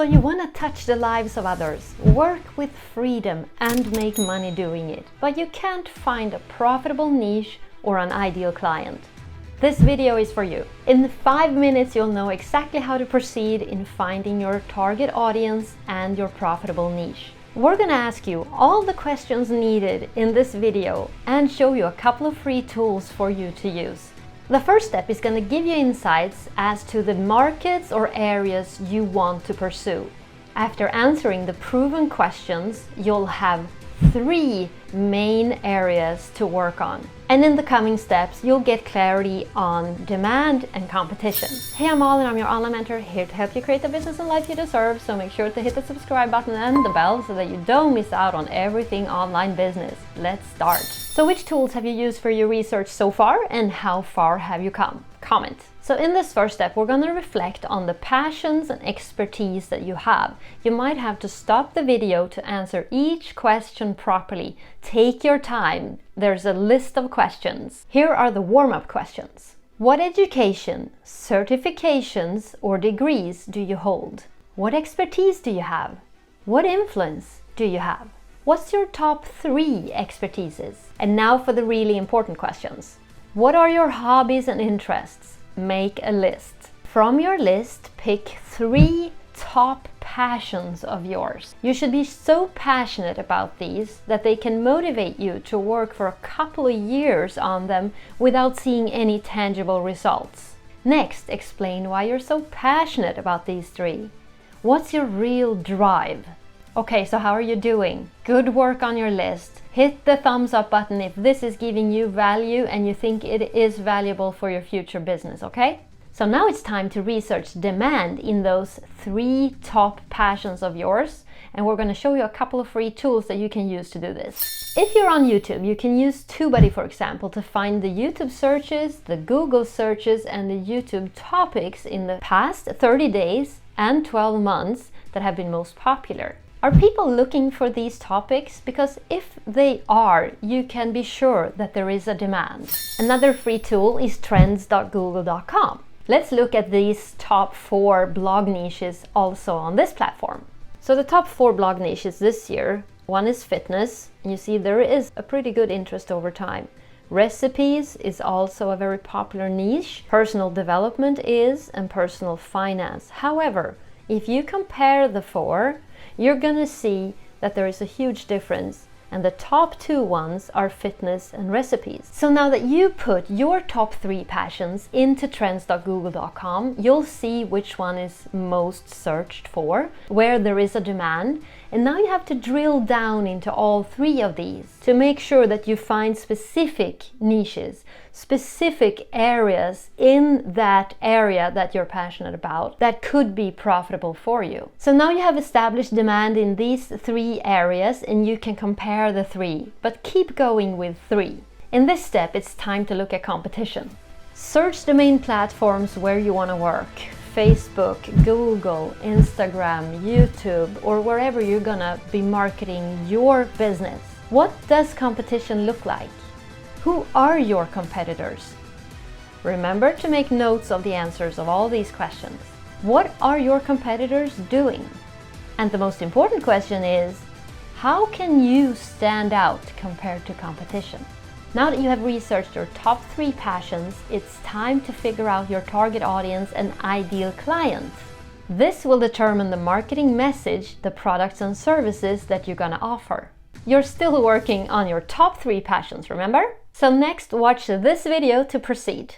So you want to touch the lives of others, work with freedom and make money doing it, but you can't find a profitable niche or an ideal client. This video is for you. In 5 minutes you'll know exactly how to proceed in finding your target audience and your profitable niche. We're gonna ask you all the questions needed in this video and show you a couple of free tools for you to use. The first step is going to give you insights as to the markets or areas you want to pursue. After answering the proven questions, you'll have 3 main areas to work on. And in the coming steps, you'll get clarity on demand and competition. Hey, I'm Malin, I'm your online mentor, here to help you create the business and life you deserve. So make sure to hit the subscribe button and the bell so that you don't miss out on everything online business. Let's start. So which tools have you used for your research so far and how far have you come? Comment. So in this first step, we're going to reflect on the passions and expertise that you have. You might have to stop the video to answer each question properly. Take your time. There's a list of questions. Here are the warm-up questions. What education, certifications, or degrees do you hold? What expertise do you have? What influence do you have? What's your top 3 expertises? And now for the really important questions. What are your hobbies and interests? Make a list. From your list, pick 3 top passions of yours. You should be so passionate about these that they can motivate you to work for a couple of years on them without seeing any tangible results. Next, explain why you're so passionate about these 3. What's your real drive? Okay, so how are you doing? Good work on your list. Hit the thumbs up button if this is giving you value and you think it is valuable for your future business, okay? So now it's time to research demand in those 3 top passions of yours. And we're going to show you a couple of free tools that you can use to do this. If you're on YouTube, you can use TubeBuddy, for example, to find the YouTube searches, the Google searches, and the YouTube topics in the past 30 days and 12 months that have been most popular. Are people looking for these topics? Because if they are, you can be sure that there is a demand. Another free tool is trends.google.com. Let's look at these top 4 blog niches also on this platform. So the top 4 blog niches this year, one is fitness. You see there is a pretty good interest over time. Recipes is also a very popular niche. Personal development is, and personal finance. However, if you compare the 4, you're gonna see that there is a huge difference, and the top 2 ones are fitness and recipes. So now that you put your top 3 passions into trends.google.com, you'll see which one is most searched for, where there is a demand, and now you have to drill down into all 3 of these to make sure that you find specific niches, specific areas in that area that you're passionate about that could be profitable for you. So now you have established demand in these 3 areas and you can compare the 3, but keep going with 3. In this step, it's time to look at competition. Search the main platforms where you want to work. Facebook, Google, Instagram, YouTube, or wherever you're gonna be marketing your business. What does competition look like? Who are your competitors? Remember to make notes of the answers of all these questions. What are your competitors doing? And the most important question is, how can you stand out compared to competition? Now that you have researched your top 3 passions, it's time to figure out your target audience and ideal client. This will determine the marketing message, the products and services that you're gonna offer. You're still working on your top 3 passions, remember? So next, watch this video to proceed.